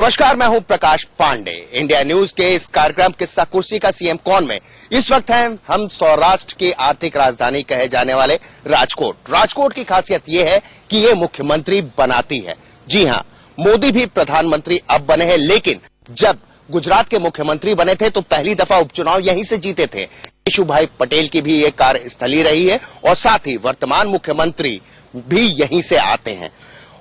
नमस्कार, मैं हूं प्रकाश पांडे। इंडिया न्यूज के इस कार्यक्रम किस्सा कुर्सी का सीएम कौन में इस वक्त हैं हम सौराष्ट्र की आर्थिक राजधानी कहे जाने वाले राजकोट। राजकोट की खासियत यह है कि ये मुख्यमंत्री बनाती है। जी हां, मोदी भी प्रधानमंत्री अब बने हैं, लेकिन जब गुजरात के मुख्यमंत्री बने थे तो पहली दफा उपचुनाव यहीं से जीते थे। केशुभाई पटेल की भी ये कार्यस्थली रही है और साथ ही वर्तमान मुख्यमंत्री भी यहीं से आते हैं।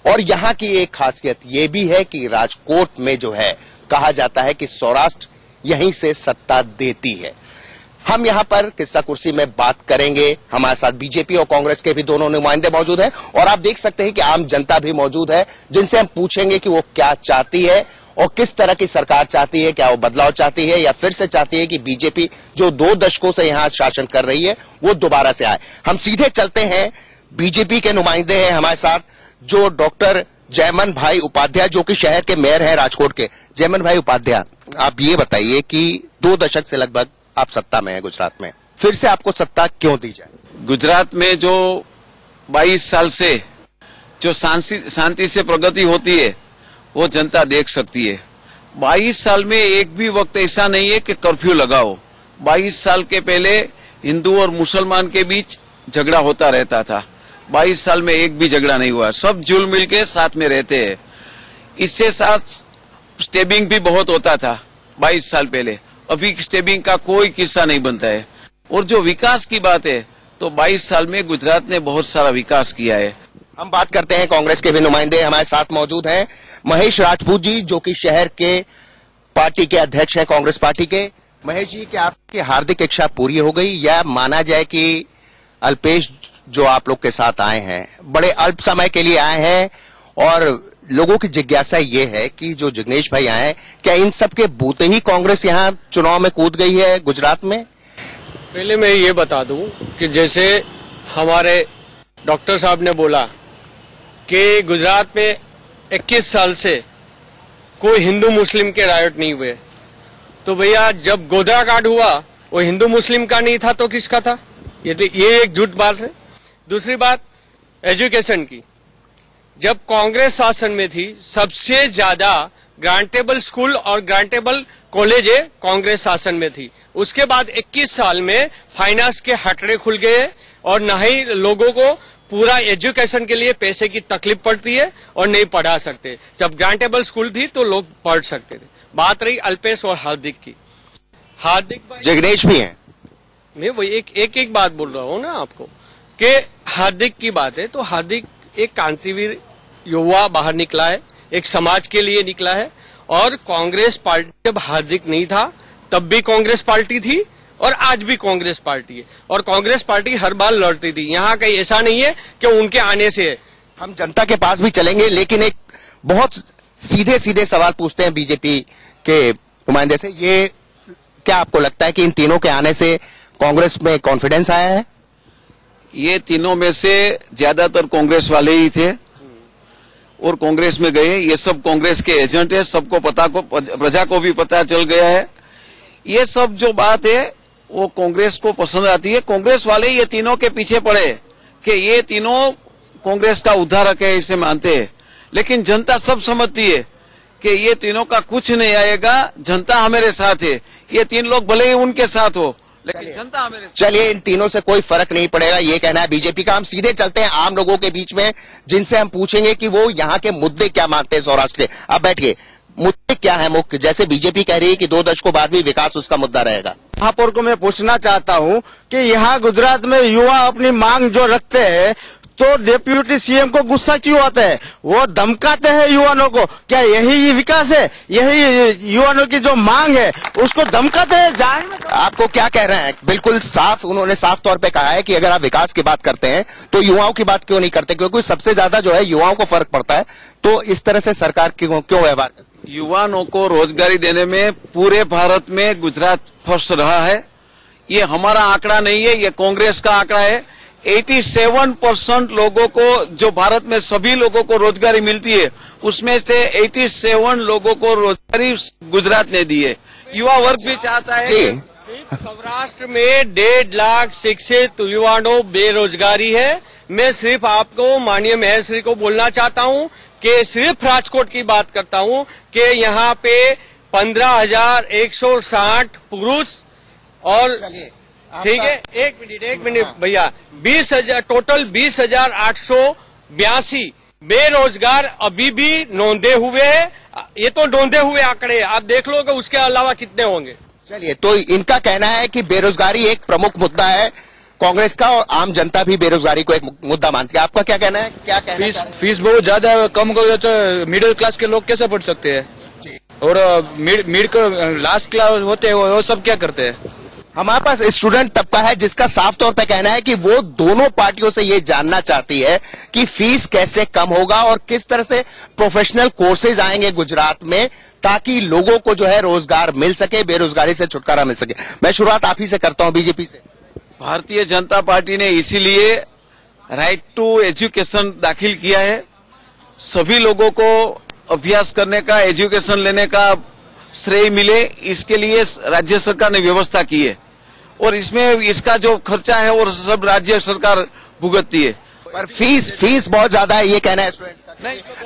और यहां की एक खासियत यह भी है कि राजकोट में जो है कहा जाता है कि सौराष्ट्र यहीं से सत्ता देती है। हम यहां पर किस्सा कुर्सी में बात करेंगे। हमारे साथ बीजेपी और कांग्रेस के भी दोनों नुमाइंदे मौजूद हैं और आप देख सकते हैं कि आम जनता भी मौजूद है, जिनसे हम पूछेंगे कि वो क्या चाहती है और किस तरह की सरकार चाहती है। क्या वो बदलाव चाहती है या फिर से चाहती है कि बीजेपी जो 2 दशकों से यहां शासन कर रही है वो दोबारा से आए। हम सीधे चलते हैं, बीजेपी के नुमाइंदे हैं हमारे साथ, जो डॉक्टर जयमन भाई उपाध्याय, जो कि शहर के मेयर हैं राजकोट के। जयमन भाई उपाध्याय, आप ये बताइए कि 2 दशक से लगभग आप सत्ता में हैं गुजरात में, फिर से आपको सत्ता क्यों दी जाए? गुजरात में जो 22 साल से जो शांति से प्रगति होती है वो जनता देख सकती है। 22 साल में एक भी वक्त ऐसा नहीं है कि कर्फ्यू लगाओ। 22 साल के पहले हिंदू और मुसलमान के बीच झगड़ा होता रहता था। 22 साल में एक भी झगड़ा नहीं हुआ, सब जुल मिल के साथ में रहते हैं। इससे साथ स्टेबिंग भी बहुत होता था 22 साल पहले, अभी स्टेबिंग का कोई किस्सा नहीं बनता है। और जो विकास की बात है तो 22 साल में गुजरात ने बहुत सारा विकास किया है। हम बात करते हैं, कांग्रेस के भी नुमाइंदे हमारे साथ मौजूद हैं। महेश राजपूत जी, जो कि शहर के पार्टी के अध्यक्ष हैं कांग्रेस पार्टी के। महेश जी, क्या आपकी हार्दिक इच्छा पूरी हो गई या माना जाए कि अल्पेश जो आप लोग के साथ आए हैं बड़े अल्प समय के लिए आए हैं और लोगों की जिज्ञासा ये है कि जो जिग्नेश भाई आए हैं, क्या इन सब के बूते ही कांग्रेस यहां चुनाव में कूद गई है गुजरात में? पहले मैं ये बता दूं कि जैसे हमारे डॉक्टर साहब ने बोला कि गुजरात में 21 साल से कोई हिंदू मुस्लिम के रायट नहीं हुए, तो भैया जब गोधरा कांड हुआ वो हिंदू मुस्लिम का नहीं था तो किसका था? ये एक झूठ बात है। दूसरी बात एजुकेशन की, जब कांग्रेस शासन में थी सबसे ज्यादा ग्रांटेबल स्कूल और ग्रांटेबल कॉलेज कांग्रेस शासन में थी। उसके बाद 21 साल में फाइनेंस के हटड़े खुल गए और न ही लोगों को पूरा एजुकेशन के लिए पैसे की तकलीफ पड़ती है और नहीं पढ़ा सकते। जब ग्रांटेबल स्कूल थी तो लोग पढ़ सकते थे। बात रही अल्पेश और हार्दिक की, हार्दिक भाई जिग्नेश भी हैं। मैं वो एक बात बोल रहा हूं ना आपको कि हार्दिक की बात है, तो हार्दिक एक क्रांतिवीर युवा बाहर निकला है, एक समाज के लिए निकला है। और कांग्रेस पार्टी जब हार्दिक नहीं था तब भी कांग्रेस पार्टी थी और आज भी कांग्रेस पार्टी है और कांग्रेस पार्टी हर बार लड़ती थी। यहाँ कहीं ऐसा नहीं है कि उनके आने से है। हम जनता के पास भी चलेंगे, लेकिन एक बहुत सीधे सीधे सवाल पूछते हैं बीजेपी के नुमाइंदे से। ये क्या आपको लगता है कि इन तीनों के आने से कांग्रेस में कॉन्फिडेंस आया है? ये तीनों में से ज्यादातर कांग्रेस वाले ही थे और कांग्रेस में गए। ये सब कांग्रेस के एजेंट है, सबको पता, को प्रजा को भी पता चल गया है। ये सब जो बात है वो कांग्रेस को पसंद आती है। कांग्रेस वाले ये तीनों के पीछे पड़े कि ये तीनों कांग्रेस का उद्धारक है, इसे मानते हैं। लेकिन जनता सब समझती है कि ये तीनों का कुछ नहीं आएगा, जनता हमारे साथ है। ये 3 लोग भले ही उनके साथ हो लेकिन जनता हमारे साथ। चलिए, इन तीनों से कोई फर्क नहीं पड़ेगा, ये कहना है बीजेपी का। हम सीधे चलते हैं आम लोगों के बीच में, जिनसे हम पूछेंगे कि वो यहाँ के मुद्दे क्या मानते हैं सौराष्ट्र के। अब बैठिए, मुद्दे क्या है मुख्य? जैसे बीजेपी कह रही है कि 2 दशकों बाद भी विकास उसका मुद्दा रहेगा। महापौर को मैं पूछना चाहता हूं कि यहाँ गुजरात में युवा अपनी मांग जो रखते हैं तो डिप्यूटी सीएम को गुस्सा क्यों आता है? वो धमकाते हैं युवाओं को। क्या यही विकास है? यही युवाओं की जो मांग है उसको धमकाते हैं? आपको क्या कह रहे हैं? बिल्कुल साफ, उन्होंने साफ तौर पे कहा है कि अगर आप विकास की बात करते हैं तो युवाओं की बात क्यों नहीं करते, क्योंकि सबसे ज्यादा जो है युवाओं को फर्क पड़ता है। तो इस तरह से सरकार क्यों व्यवहार करती है? युवाओं को रोजगारी देने में पूरे भारत में गुजरात फर्स्ट रहा है। ये हमारा आंकड़ा नहीं है, ये कांग्रेस का आंकड़ा है। 87% लोगों को, जो भारत में सभी लोगों को रोजगारी मिलती है, उसमें से 87 लोगों को रोजगारी गुजरात ने दी है। युवा वर्ग भी चाहता है। सौराष्ट्र में 1.5 लाख शिक्षित युवाओं बेरोजगारी है। मैं सिर्फ आपको, माननीय मेयर श्री को बोलना चाहता हूं कि सिर्फ राजकोट की बात करता हूं कि यहाँ पे 15,160 पुरुष और ठीक है, एक मिनट भैया, 20,000 टोटल 20,882 बेरोजगार अभी भी नोंदे हुए हैं। ये तो नोंदे हुए आंकड़े, आप देख लो कि उसके अलावा कितने होंगे। चलिए, तो इनका कहना है कि बेरोजगारी एक प्रमुख मुद्दा है कांग्रेस का, और आम जनता भी बेरोजगारी को एक मुद्दा मानती है। आपका क्या कहना है? क्या कहना है? फीस बहुत ज्यादा कम कर तो मिडिल क्लास के लोग कैसे पढ़ सकते हैं, और लास्ट क्लास होते हैं वो सब क्या करते हैं? हमारे पास स्टूडेंट तबका है जिसका साफ तौर पे कहना है कि वो दोनों पार्टियों से ये जानना चाहती है कि फीस कैसे कम होगा और किस तरह से प्रोफेशनल कोर्सेज आएंगे गुजरात में, ताकि लोगों को जो है रोजगार मिल सके, बेरोजगारी से छुटकारा मिल सके। मैं शुरुआत आप ही से करता हूं, बीजेपी से। भारतीय जनता पार्टी ने इसीलिए राइट टू एजुकेशन दाखिल किया है। सभी लोगों को अभ्यास करने का, एजुकेशन लेने का श्रेय मिले, इसके लिए राज्य सरकार ने व्यवस्था की है, और इसमें इसका जो खर्चा है वो सब राज्य सरकार भुगतती है। पर फीस बहुत ज्यादा है, ये कहना है स्टूडेंट्स का।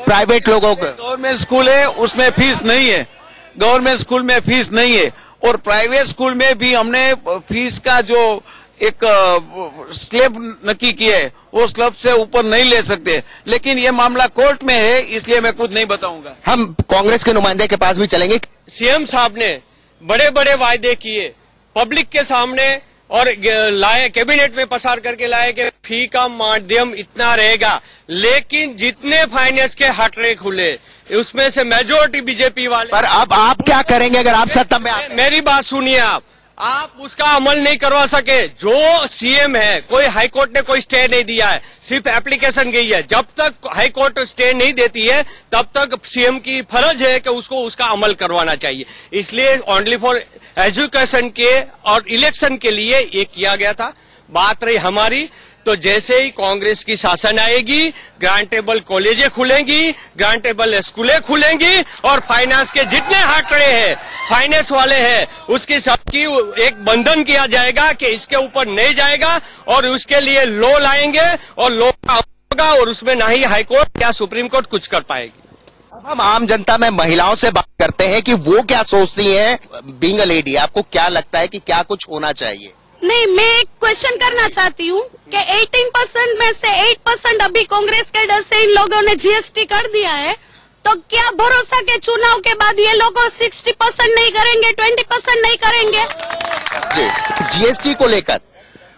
प्राइवेट लोगों को, गवर्नमेंट स्कूल है उसमें फीस नहीं है, गवर्नमेंट स्कूल में फीस नहीं है, और प्राइवेट स्कूल में भी हमने फीस का जो एक स्लैब नक्की की है वो स्लैब से ऊपर नहीं ले सकते, लेकिन ये मामला कोर्ट में है, इसलिए मैं कुछ नहीं बताऊंगा। हम कांग्रेस के नुमाइंदे के पास भी चलेंगे। सीएम साहब ने बड़े बड़े वायदे किए पब्लिक के सामने और लाए, कैबिनेट में पसार करके लाए कि फी का माध्यम इतना रहेगा, लेकिन जितने फाइनेंस के हटरे खुले उसमें से मेजोरिटी बीजेपी वाले। पर अब आप क्या करेंगे अगर आप सत्ता में आते? मेरी बात सुनिए, आप उसका अमल नहीं करवा सके। जो सीएम है, कोई हाईकोर्ट ने कोई स्टे नहीं दिया है, सिर्फ एप्लीकेशन गई है। जब तक हाईकोर्ट स्टे नहीं देती है तब तक सीएम की फर्ज है कि उसको उसका अमल करवाना चाहिए। इसलिए ओनली फॉर एजुकेशन के और इलेक्शन के लिए ये किया गया था। बात रही हमारी, तो जैसे ही कांग्रेस की शासन आएगी, ग्रांटेबल कॉलेजें खुलेंगी, ग्रांटेबल स्कूलें खुलेंगी, और फाइनेंस के जितने आंकड़े हैं, फाइनेंस वाले हैं, उसकी सबकी एक बंधन किया जाएगा कि इसके ऊपर नहीं जाएगा, और उसके लिए लॉ लाएंगे और लॉ होगा, और उसमें ना ही हाईकोर्ट या सुप्रीम कोर्ट कुछ कर पाएगी। अब हम आम जनता में महिलाओं से बात करते हैं कि वो क्या सोचती हैं। बीइंग अ लेडी, आपको क्या लगता है कि क्या कुछ होना चाहिए? नहीं, मैं एक क्वेश्चन करना चाहती हूँ कि 18% में से 8% अभी कांग्रेस के डर से इन लोगों ने जीएसटी कर दिया है, तो क्या भरोसा के चुनाव के बाद ये लोग 60% नहीं करेंगे, 20% नहीं करेंगे? जी, जीएसटी को लेकर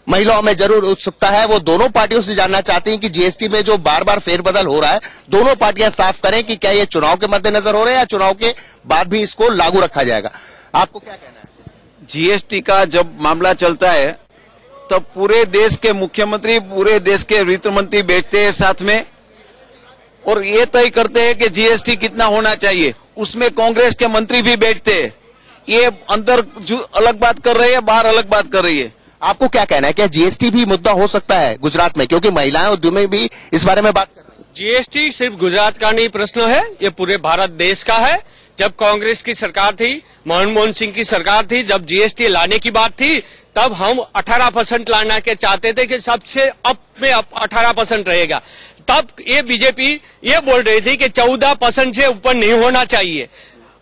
महिलाओं में जरूर उत्सुकता है। वो दोनों पार्टियों से जानना चाहती हैं कि जीएसटी में जो बार बार फेरबदल हो रहा है, दोनों पार्टियां साफ करें कि क्या ये चुनाव के मद्देनजर हो रहे हैं या चुनाव के बाद भी इसको लागू रखा जाएगा। आपको क्या कहना है? जीएसटी का जब मामला चलता है तब पूरे देश के मुख्यमंत्री, पूरे देश के वित्त मंत्री बैठते हैं साथ में और ये तय करते हैं कि जीएसटी कितना होना चाहिए। उसमें कांग्रेस के मंत्री भी बैठते हैं। ये अंदर अलग बात कर रही है, बाहर अलग बात कर रही है। आपको क्या कहना है, क्या जीएसटी भी मुद्दा हो सकता है गुजरात में, क्योंकि महिलाएं उद्यमी भी इस बारे में बात कर रही हैं? जीएसटी सिर्फ गुजरात का नहीं प्रश्न है, ये पूरे भारत देश का है। जब कांग्रेस की सरकार थी, मनमोहन सिंह की सरकार थी, जब जीएसटी लाने की बात थी, तब हम 18% लाना के चाहते थे कि सबसे अप में 18% रहेगा। तब ये बीजेपी ये बोल रही थी कि 14% से ऊपर नहीं होना चाहिए,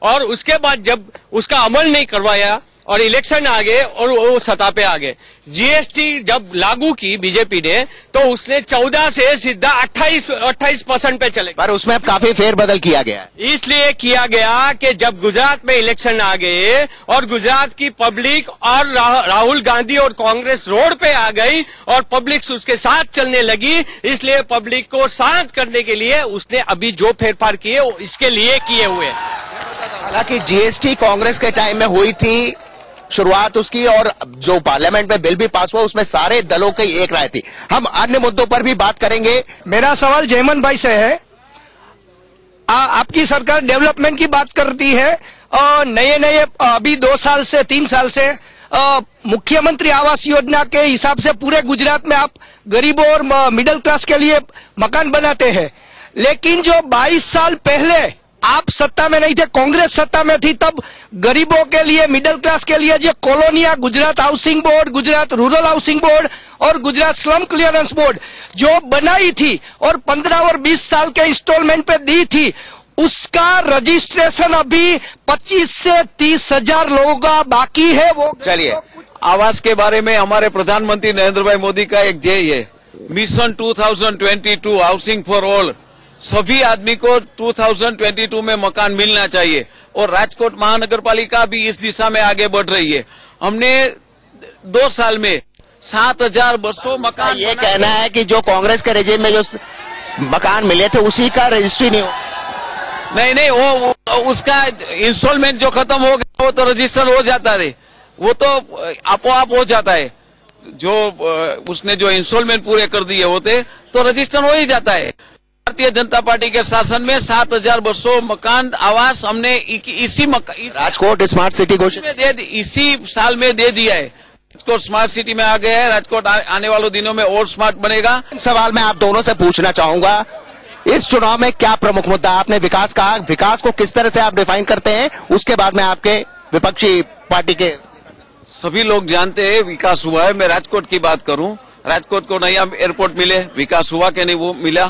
और उसके बाद जब उसका अमल नहीं करवाया और इलेक्शन आ गए और वो सत्ता पे आ गए। जीएसटी जब लागू की बीजेपी ने, तो उसने 14 से सीधा 28% पे चले, पर उसमें अब काफी फेरबदल किया गया है। इसलिए किया गया कि जब गुजरात में इलेक्शन आ गए और गुजरात की पब्लिक और राहुल गांधी और कांग्रेस रोड पे आ गई और पब्लिक उसके साथ चलने लगी, इसलिए पब्लिक को शांत करने के लिए उसने अभी जो फेरफार किए वो इसके लिए किए हुए। हालांकि जीएसटी कांग्रेस के टाइम में हुई थी शुरुआत उसकी, और जो पार्लियामेंट में बिल भी पास हुआ उसमें सारे दलों की एक राय थी। हम अन्य मुद्दों पर भी बात करेंगे। मेरा सवाल जयमन भाई से है। आपकी सरकार डेवलपमेंट की बात करती है और नए अभी 2 साल से 3 साल से मुख्यमंत्री आवास योजना के हिसाब से पूरे गुजरात में आप गरीबों और मिडिल क्लास के लिए मकान बनाते हैं, लेकिन जो 22 साल पहले आप सत्ता में नहीं थे, कांग्रेस सत्ता में थी, तब गरीबों के लिए, मिडिल क्लास के लिए जो कॉलोनियां Gujarat housing board, Gujarat rural housing board और गुजरात स्लम क्लियरेंस बोर्ड जो बनाई थी और 15 और 20 साल के इंस्टॉलमेंट पे दी थी, उसका रजिस्ट्रेशन अभी 25 से 30 हजार लोगों का बाकी है। वो चलिए, आवास के बारे में हमारे प्रधानमंत्री नरेंद्र भाई मोदी का एक ध्येय है, मिशन 2022 हाउसिंग फॉर ऑल। सभी आदमी को 2022 में मकान मिलना चाहिए और राजकोट महानगर पालिका भी इस दिशा में आगे बढ़ रही है। हमने 2 साल में 7,200 मकान। ये कहना है कि जो कांग्रेस के रेजिम में जो मकान मिले थे उसी का रजिस्ट्री नहीं हो। नहीं, वो उसका इंस्टॉलमेंट जो खत्म हो गया वो तो रजिस्टर हो जाता है, वो तो आपो-आप हो जाता है। जो उसने जो इंस्टॉलमेंट पूरे कर दिए होते तो रजिस्टर हो ही जाता है। भारतीय जनता पार्टी के शासन में 7,200 मकान आवास हमने इसी राजकोट स्मार्ट सिटी घोषित इसी साल में दे दिया है। राजकोट स्मार्ट सिटी में आ गया है। राजकोट आने वाले दिनों में और स्मार्ट बनेगा। सवाल मैं आप दोनों से पूछना चाहूंगा, इस चुनाव में क्या प्रमुख मुद्दा? आपने विकास कहा, विकास को किस तरह से आप डिफाइन करते हैं? उसके बाद में आपके विपक्षी पार्टी के सभी लोग जानते हैं विकास हुआ है। मैं राजकोट की बात करूं, राजकोट को नया एयरपोर्ट मिले, विकास हुआ कि नहीं वो मिला।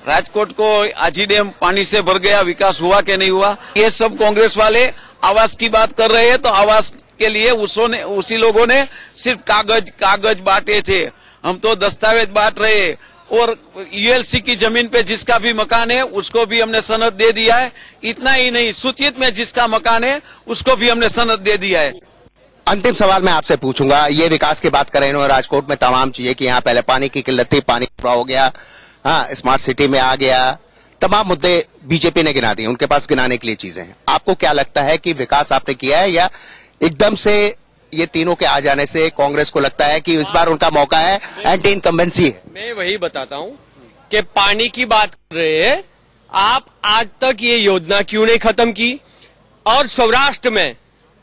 राजकोट को आजी डैम पानी से भर गया, विकास हुआ कि नहीं हुआ। ये सब कांग्रेस वाले आवास की बात कर रहे हैं, तो आवास के लिए उसी लोगों ने सिर्फ कागज बांटे थे। हम तो दस्तावेज बांट रहे। और यूएलसी की जमीन पे जिसका भी मकान है उसको भी हमने सनद दे दिया है। इतना ही नहीं, सूचित में जिसका मकान है उसको भी हमने सनद दे दिया है। अंतिम सवाल मैं आपसे पूछूंगा, ये विकास की बात करें इन्होंने राजकोट में तमाम चीजें की, यहाँ पहले पानी की किल्लत थी, पानी पूरा हो गया, हाँ स्मार्ट सिटी में आ गया, तमाम मुद्दे बीजेपी ने गिना दिए, उनके पास गिनाने के लिए चीजें हैं। आपको क्या लगता है कि विकास आपने किया है या एकदम से ये तीनों के आ जाने से कांग्रेस को लगता है कि इस बार उनका मौका है, एंटी इनकम्बेंसी है? मैं वही बताता हूं कि पानी की बात कर रहे हैं आप, आज तक ये योजना क्यों नहीं खत्म की? और सौराष्ट्र में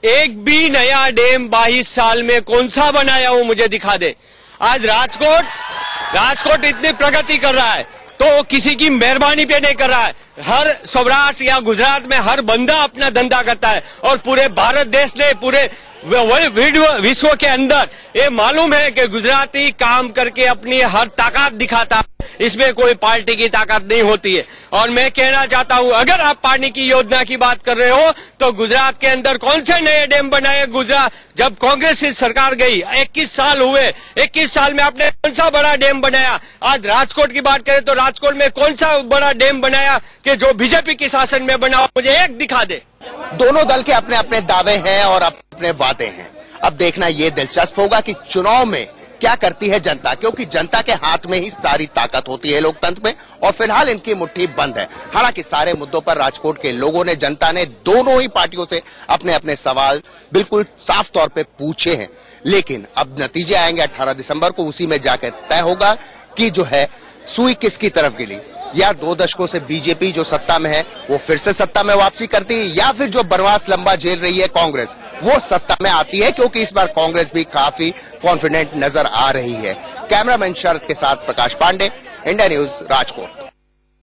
एक भी नया डैम 22 साल में कौन सा बनाया वो मुझे दिखा दे। आज राजकोट इतनी प्रगति कर रहा है तो किसी की मेहरबानी पे नहीं कर रहा है। हर सौराष्ट्र या गुजरात में हर बंदा अपना धंधा करता है और पूरे भारत देश ने, पूरे विश्व के अंदर ये मालूम है कि गुजराती काम करके अपनी हर ताकत दिखाता है। इसमें कोई पार्टी की ताकत नहीं होती है। और मैं कहना चाहता हूं, अगर आप पानी की योजना की बात कर रहे हो तो गुजरात के अंदर कौन से नए डैम बनाए? गुजरात जब कांग्रेस की सरकार गई 21 साल हुए, 21 साल में आपने कौन सा बड़ा डैम बनाया? आज राजकोट की बात करें तो राजकोट में कौन सा बड़ा डैम बनाया कि जो बीजेपी के शासन में बना? मुझे एक दिखा दे। दोनों दल के अपने अपने दावे हैं और अपने वादे हैं। अब देखना यह दिलचस्प होगा कि चुनाव में क्या करती है जनता, क्योंकि जनता के हाथ में ही सारी ताकत होती है लोकतंत्र में, और फिलहाल इनकी मुट्ठी बंद है। हालांकि सारे मुद्दों पर राजकोट के लोगों ने, जनता ने दोनों ही पार्टियों से अपने अपने सवाल बिल्कुल साफ तौर पे पूछे हैं। लेकिन अब नतीजे आएंगे 18 दिसंबर को, उसी में जाकर तय होगा कि जो है सुई किसकी तरफ गिली, या 2 दशकों से बीजेपी जो सत्ता में है वो फिर से सत्ता में वापसी करती है, या फिर जो बनवास लंबा झेल रही है कांग्रेस वो सत्ता में आती है, क्योंकि इस बार कांग्रेस भी काफी कॉन्फिडेंट नजर आ रही है। कैमरामैन शरद के साथ प्रकाश पांडे, इंडिया न्यूज, राजकोट।